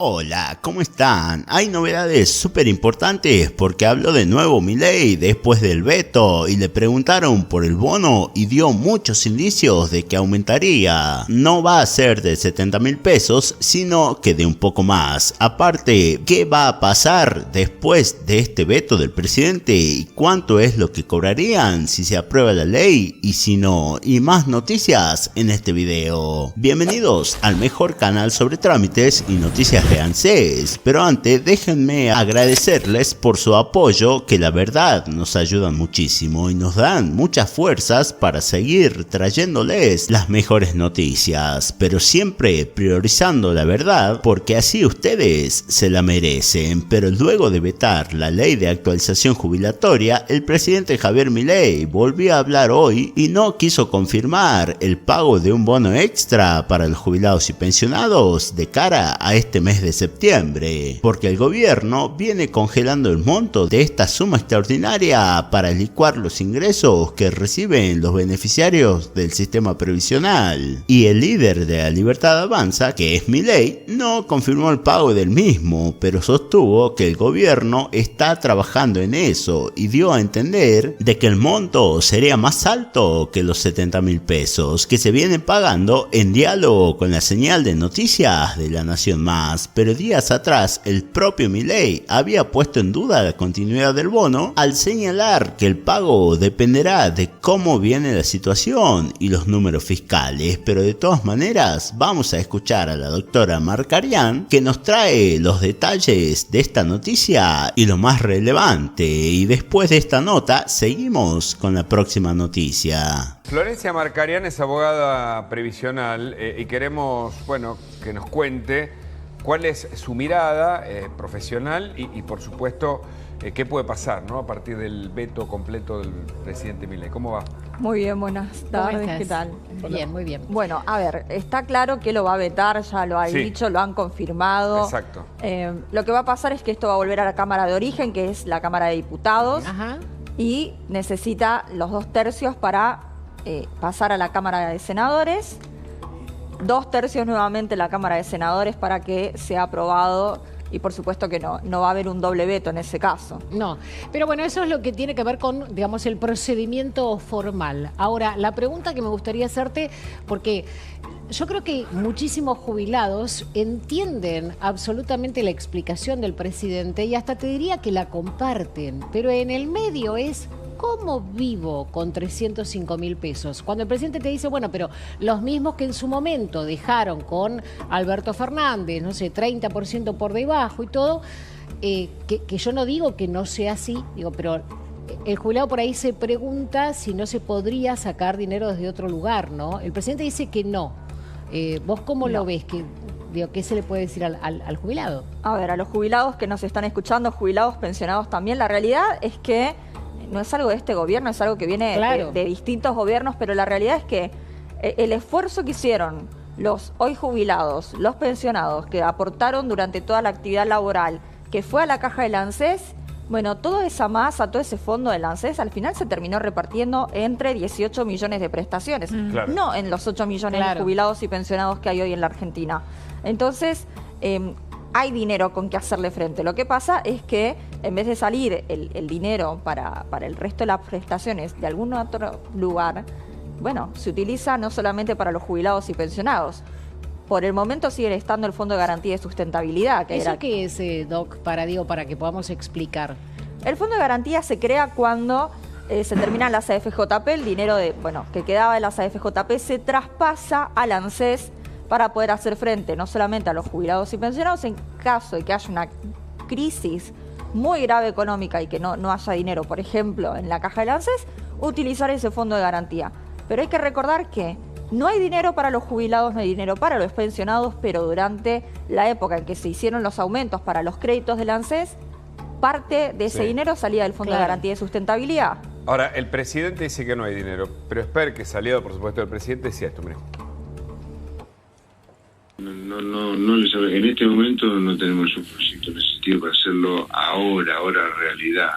Hola, ¿cómo están? Hay novedades súper importantes porque habló de nuevo Milei después del veto y le preguntaron por el bono y dio muchos indicios de que aumentaría. No va a ser de 70.000 pesos, sino que de un poco más. Aparte, ¿qué va a pasar después de este veto del presidente y cuánto es lo que cobrarían si se aprueba la ley y si no? Y más noticias en este video. Bienvenidos al mejor canal sobre trámites y noticias de ANSES, pero antes déjenme agradecerles por su apoyo, que la verdad nos ayudan muchísimo y nos dan muchas fuerzas para seguir trayéndoles las mejores noticias, pero siempre priorizando la verdad porque así ustedes se la merecen. Pero luego de vetar la ley de actualización jubilatoria, el presidente Javier Milei volvió a hablar hoy y no quiso confirmar el pago de un bono extra para los jubilados y pensionados de cara a este mes de septiembre, porque el gobierno viene congelando el monto de esta suma extraordinaria para licuar los ingresos que reciben los beneficiarios del sistema previsional. Y el líder de la Libertad Avanza, que es Milei, no confirmó el pago del mismo, pero sostuvo que el gobierno está trabajando en eso y dio a entender de que el monto sería más alto que los 70.000 pesos que se vienen pagando en diálogo con la señal de noticias de La Nación Más. Pero días atrás el propio Milei había puesto en duda la continuidad del bono al señalar que el pago dependerá de cómo viene la situación y los números fiscales. Pero de todas maneras vamos a escuchar a la doctora Markarian, que nos trae los detalles de esta noticia y lo más relevante, y después de esta nota seguimos con la próxima noticia. Florencia Markarian es abogada previsional y queremos, que nos cuente cuál es su mirada profesional y por supuesto, qué puede pasar, ¿no? A partir del veto completo del presidente Milei. ¿Cómo va? Muy bien, buenas tardes, ¿qué tal? Bien, muy bien. Bueno, a ver, está claro que lo va a vetar, ya lo ha dicho, lo han confirmado. Exacto. Lo que va a pasar es que esto va a volver a la Cámara de Origen, que es la Cámara de Diputados, y necesita los 2/3 para pasar a la Cámara de Senadores. 2/3 nuevamente la Cámara de Senadores para que sea aprobado, y por supuesto que no va a haber un doble veto en ese caso. No, pero bueno, eso es lo que tiene que ver con, digamos, el procedimiento formal. Ahora, la pregunta que me gustaría hacerte, porque yo creo que muchísimos jubilados entienden absolutamente la explicación del presidente y hasta te diría que la comparten, pero en el medio es: ¿cómo vivo con 305.000 pesos? Cuando el presidente te dice, bueno, pero los mismos que en su momento dejaron con Alberto Fernández, no sé, 30% por debajo y todo, que yo no digo que no sea así, digo, pero el jubilado por ahí se pregunta si no se podría sacar dinero desde otro lugar, ¿no? El presidente dice que no. ¿Vos cómo lo ves? ¿Qué se le puede decir al jubilado? A ver, a los jubilados que nos están escuchando, jubilados, pensionados también, la realidad es que no es algo de este gobierno, es algo que viene de distintos gobiernos, pero la realidad es que el esfuerzo que hicieron los hoy jubilados, los pensionados, que aportaron durante toda la actividad laboral, que fue a la caja del ANSES, bueno, toda esa masa, todo ese fondo del ANSES, al final se terminó repartiendo entre 18 millones de prestaciones, no en los 8 millones de jubilados y pensionados que hay hoy en la Argentina. Entonces, hay dinero con que hacerle frente. Lo que pasa es que en vez de salir el dinero para el resto de las prestaciones de algún otro lugar, bueno, se utiliza no solamente para los jubilados y pensionados. Por el momento sigue estando el Fondo de Garantía de Sustentabilidad. ¿Eso qué es, Doc, para que podamos explicar? El Fondo de Garantía se crea cuando se terminan las AFJP, el dinero que quedaba de las AFJP se traspasa al ANSES para poder hacer frente no solamente a los jubilados y pensionados en caso de que haya una crisis muy grave económica y que no haya dinero, por ejemplo, en la caja del ANSES, utilizar ese fondo de garantía. Pero hay que recordar que no hay dinero para los jubilados, no hay dinero para los pensionados, pero durante la época en que se hicieron los aumentos para los créditos del ANSES, parte de ese dinero salía del Fondo de Garantía de Sustentabilidad. Ahora, el presidente dice que no hay dinero, pero Esper, que salió, por supuesto, del presidente, decía esto, miren. No les sabe. En este momento no tenemos un proyecto en ese sentido para hacerlo ahora realidad.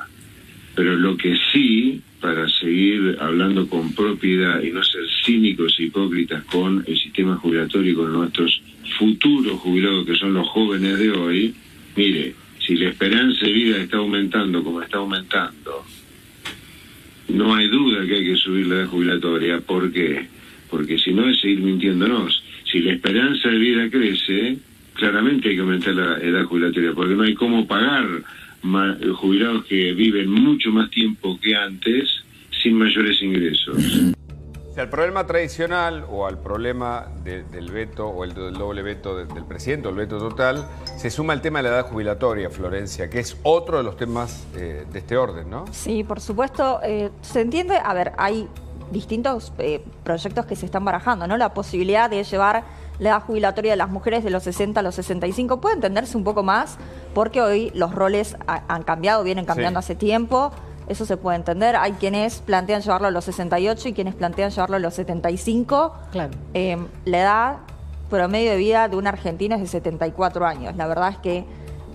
Pero lo que sí, para seguir hablando con propiedad y no ser cínicos e hipócritas con el sistema jubilatorio y con nuestros futuros jubilados, que son los jóvenes de hoy, mire, si la esperanza de vida está aumentando como está aumentando, no hay duda que hay que subir la edad jubilatoria. ¿Por qué? Porque si no es seguir mintiéndonos. Si la esperanza de vida crece, claramente hay que aumentar la edad jubilatoria, porque no hay cómo pagar jubilados que viven mucho más tiempo que antes sin mayores ingresos. O sea, al problema tradicional o al problema del veto o el doble veto del presidente, o el veto total, se suma el tema de la edad jubilatoria, Florencia, que es otro de los temas de este orden, ¿no? Sí, por supuesto. Se entiende, a ver, hay distintos proyectos que se están barajando, ¿no? La posibilidad de llevar la edad jubilatoria de las mujeres de los 60 a los 65 puede entenderse un poco más, porque hoy los roles han cambiado, vienen cambiando hace tiempo. Eso se puede entender. Hay quienes plantean llevarlo a los 68 y quienes plantean llevarlo a los 75. Claro. La edad promedio de vida de un argentino es de 74 años. La verdad es que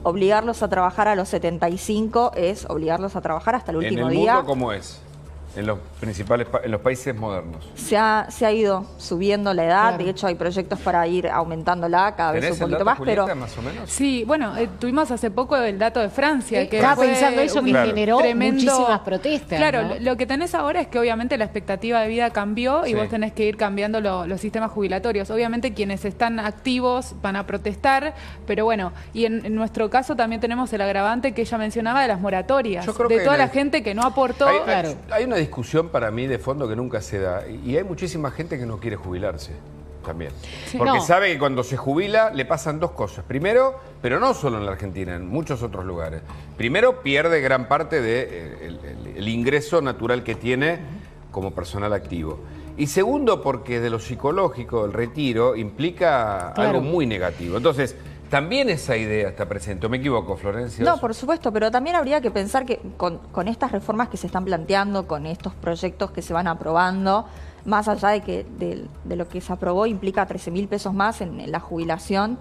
obligarlos a trabajar a los 75 es obligarlos a trabajar hasta el último día. ¿En el mundo cómo es? En los principales, en los países modernos. Se ha ido subiendo la edad, claro. De hecho hay proyectos para ir aumentándola cada vez un poquito más, Julieta, pero más o menos? Sí, bueno, tuvimos hace poco el dato de Francia, que estaba fue pensando eso, que generó muchísimas protestas. Claro, ¿no? Lo que tenés ahora es que obviamente la expectativa de vida cambió y vos tenés que ir cambiando los sistemas jubilatorios. Obviamente quienes están activos van a protestar, pero bueno, y en nuestro caso también tenemos el agravante que ella mencionaba de las moratorias, de toda la gente que no aportó. Hay una discusión para mí de fondo que nunca se da, y hay muchísima gente que no quiere jubilarse también, porque sabe que cuando se jubila le pasan dos cosas. Primero, pero no solo en la Argentina, en muchos otros lugares. Primero, pierde gran parte del ingreso natural que tiene como personal activo. Y segundo, porque de lo psicológico, el retiro implica algo muy negativo. Entonces, también esa idea está presente. ¿Me equivoco, Florencia? No, por supuesto, pero también habría que pensar que con estas reformas que se están planteando, con estos proyectos que se van aprobando, más allá de que de lo que se aprobó implica 13.000 pesos más en la jubilación,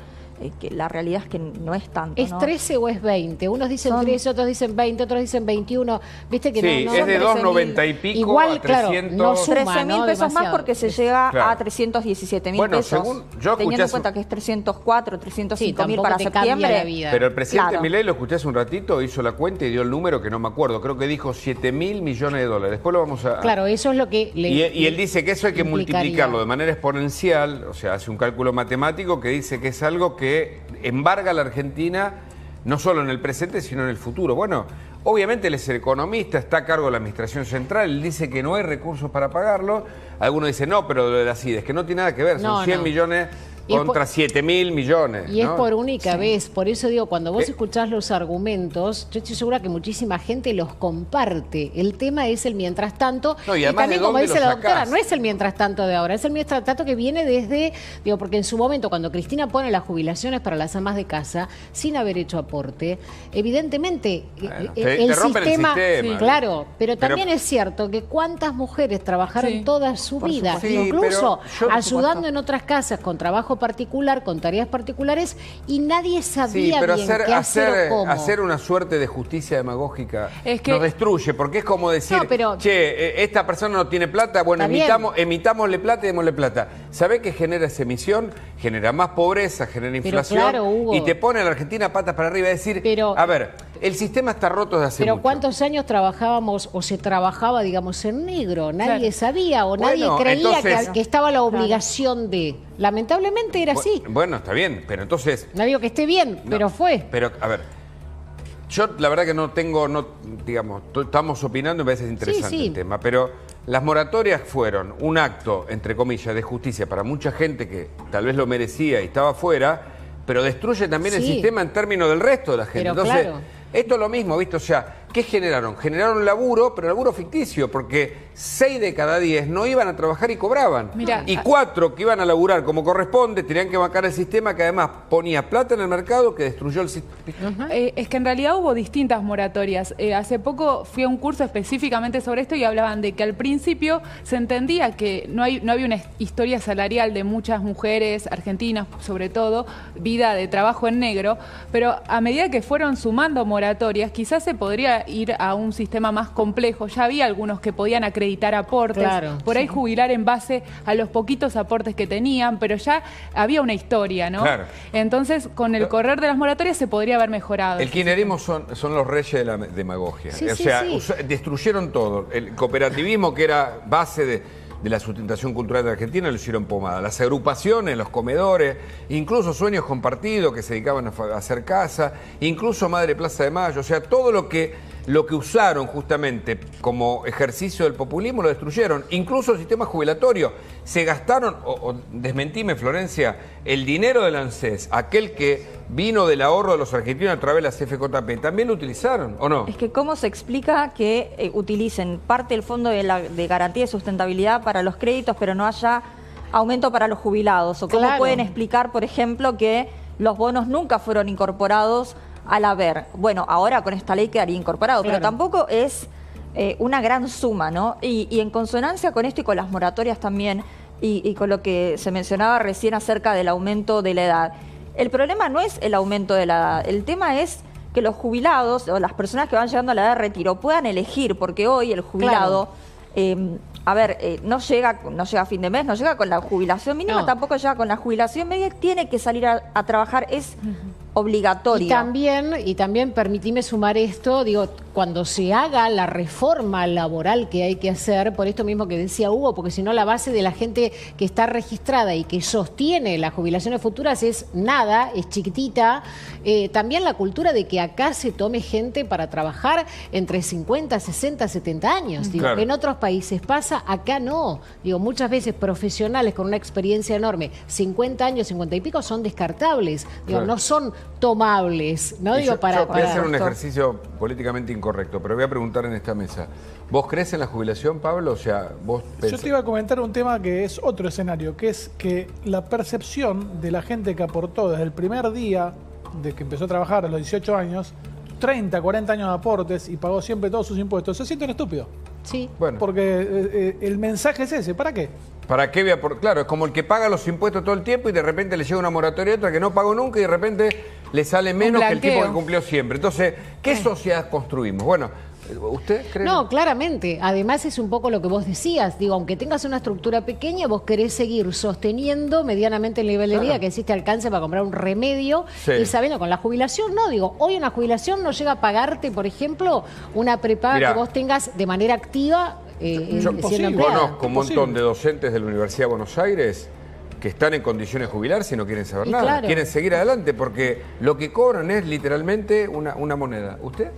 que la realidad es que no es tanto, ¿Es 13 o es 20? Unos dicen 13, otros dicen 20, otros dicen 21. ¿Viste que sí, no es de 2.90 y pico igual, a 300. Claro, no suma, 13.000 pesos más porque se llega a 317.000 pesos. Según yo teniendo en cuenta que es 304, 305.000 para septiembre. Pero el presidente Milei, lo escuché hace un ratito, hizo la cuenta y dio el número que no me acuerdo. Creo que dijo 7.000 millones de dólares. Después lo vamos a... Claro, eso es lo que y él dice que eso hay que multiplicarlo de manera exponencial, o sea, hace un cálculo matemático que dice que es algo que embarga a la Argentina no solo en el presente, sino en el futuro. Bueno, obviamente él es el economista, está a cargo de la administración central, él dice que no hay recursos para pagarlo. Algunos dicen, no, pero lo de las IDES, que no tiene nada que ver, son 100 millones contra 7.000 millones. Y es por única vez, por eso digo, cuando vos escuchás los argumentos, yo estoy segura que muchísima gente los comparte. El tema es el mientras tanto, y también como dice la doctora, no es el mientras tanto de ahora, es el mientras tanto que viene desde, digo, porque en su momento cuando Cristina pone las jubilaciones para las amas de casa, sin haber hecho aporte, evidentemente el sistema, claro, pero también es cierto que cuántas mujeres trabajaron toda su vida, incluso ayudando en otras casas con trabajo particular, con tareas particulares, y nadie sabía bien qué hacer o cómo. Hacer una suerte de justicia demagógica nos destruye, porque es como decir, che, esta persona no tiene plata, bueno, emitámosle plata y démosle plata. ¿Sabés qué genera esa emisión? Genera más pobreza, genera inflación, y te pone a la Argentina patas para arriba. Es decir, a ver, el sistema está roto desde hace mucho. Pero ¿cuántos años trabajábamos o se trabajaba, digamos, en negro? Nadie sabía o nadie creía que estaba la obligación de... Lamentablemente era así. Bueno, está bien, pero entonces... No digo que esté bien, pero fue. Pero, a ver, yo la verdad que no tengo, digamos, estamos opinando y me parece interesante el tema, pero las moratorias fueron un acto, entre comillas, de justicia para mucha gente que tal vez lo merecía y estaba fuera, pero destruye también el sistema en términos del resto de la gente. Pero entonces, esto es lo mismo, ¿viste? O sea, ¿qué generaron? Generaron laburo, pero laburo ficticio, porque 6 de cada 10 no iban a trabajar y cobraban. Y 4 que iban a laburar como corresponde, tenían que bancar el sistema que además ponía plata en el mercado que destruyó el sistema. Es que en realidad hubo distintas moratorias. Hace poco fui a un curso específicamente sobre esto y hablaban de que al principio se entendía que no había una historia salarial de muchas mujeres argentinas, sobre todo, vida de trabajo en negro, pero a medida que fueron sumando moratorias, quizás se podría ir a un sistema más complejo. Ya había algunos que podían acreditar aportes, claro, por ahí jubilar en base a los poquitos aportes que tenían, pero ya había una historia, ¿no? Claro. Entonces, con el correr de las moratorias se podría haber mejorado. El kirchnerismo son los reyes de la demagogia. Sí, o sí, sea, sí. Destruyeron todo. El cooperativismo, que era base de la sustentación cultural de Argentina, lo hicieron pomada. Las agrupaciones, los comedores, incluso Sueños Compartidos, que se dedicaban a hacer casa, incluso Madre Plaza de Mayo, o sea, todo lo que usaron justamente como ejercicio del populismo lo destruyeron. Incluso el sistema jubilatorio. Se gastaron, o desmentime, Florencia, el dinero del ANSES, aquel que vino del ahorro de los argentinos a través de la CFJP, ¿también lo utilizaron o no? Es que ¿cómo se explica que utilicen parte del fondo de garantía de sustentabilidad para los créditos, pero no haya aumento para los jubilados? ¿O cómo Claro. pueden explicar, por ejemplo, que los bonos nunca fueron incorporados al haber? Bueno, ahora con esta ley quedaría incorporado, Claro. pero tampoco es una gran suma, ¿no? Y en consonancia con esto y con las moratorias también, y con lo que se mencionaba recién acerca del aumento de la edad, el problema no es el aumento de la edad, el tema es que los jubilados o las personas que van llegando a la edad de retiro puedan elegir, porque hoy el jubilado, no llega a fin de mes, no llega con la jubilación mínima, No. tampoco llega con la jubilación media, tiene que salir a trabajar, es obligatorio. Y también permitime sumar esto, digo, cuando se haga la reforma laboral que hay que hacer, por esto mismo que decía Hugo, porque si no la base de la gente que está registrada y que sostiene las jubilaciones futuras es nada, es chiquitita. También la cultura de que acá se tome gente para trabajar entre 50, 60, 70 años. Digo, Claro. en otros países pasa, acá no. Digo, muchas veces profesionales con una experiencia enorme, 50 años, 50 y pico, son descartables. Digo, Claro. no son tomables, ¿no? Y Digo, yo voy a hacer un para- ejercicio políticamente incorrecto, pero voy a preguntar en esta mesa. ¿Vos crees en la jubilación, Pablo? O sea, vos Yo te iba a comentar un tema que es otro escenario, que es que la percepción de la gente que aportó desde el primer día de que empezó a trabajar a los 18 años, 30, 40 años de aportes y pagó siempre todos sus impuestos, se sienten estúpidos. Sí. Bueno, Porque el mensaje es ese, ¿para qué? ¿para qué voy a Claro, es como el que paga los impuestos todo el tiempo y de repente le llega una moratoria y otra que no pagó nunca y de repente le sale menos que el tipo blanqueo. que cumplió siempre. Entonces, ¿qué sociedad construimos? Bueno, ¿usted cree? No, claramente. Además es un poco lo que vos decías. Digo, aunque tengas una estructura pequeña, vos querés seguir sosteniendo medianamente el nivel de vida Claro. que existe alcance para comprar un remedio. Sí. Y sabiendo, con la jubilación, no. Digo, hoy una jubilación no llega a pagarte, por ejemplo, una prepaga Mirá. que vos tengas de manera activa Yo siendo imposible. empleada. conozco un montón de docentes de la Universidad de Buenos Aires que están en condiciones de jubilarse y no quieren saber Y nada. claro. Quieren seguir adelante porque lo que cobran es literalmente una moneda. ¿Usted?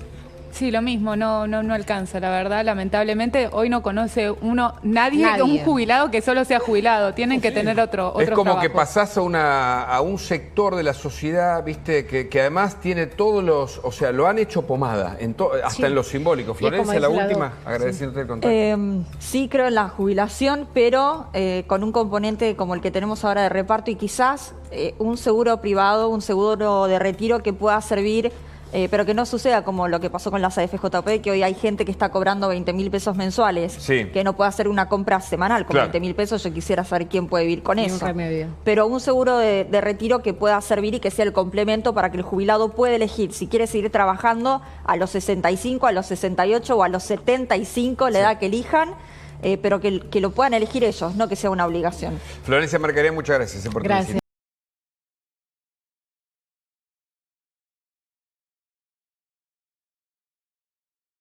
Sí, lo mismo, no alcanza, la verdad, lamentablemente. Hoy no conoce nadie, Nadie. un jubilado que solo sea jubilado. Tienen que tener otro Es como que trabajo. pasás a un sector de la sociedad, viste, que además tiene todos los, o sea, lo han hecho pomada, hasta Sí. en lo simbólico. Y es Florencia, como la dice la última, doc. agradeciéndote el contacto. Sí creo en la jubilación, pero con un componente como el que tenemos ahora de reparto y quizás un seguro privado, un seguro de retiro que pueda servir, pero que no suceda como lo que pasó con las AFJP, que hoy hay gente que está cobrando 20.000 pesos mensuales, Sí. que no puede hacer una compra semanal con Claro. 20.000 pesos. Yo quisiera saber quién puede vivir con Ni un eso. remedio. Pero un seguro de retiro que pueda servir y que sea el complemento para que el jubilado pueda elegir si quiere seguir trabajando a los 65, a los 68 o a los 75, la edad que elijan, pero que lo puedan elegir ellos, no que sea una obligación. Florencia Marcaría, muchas gracias por tu Gracias. visita.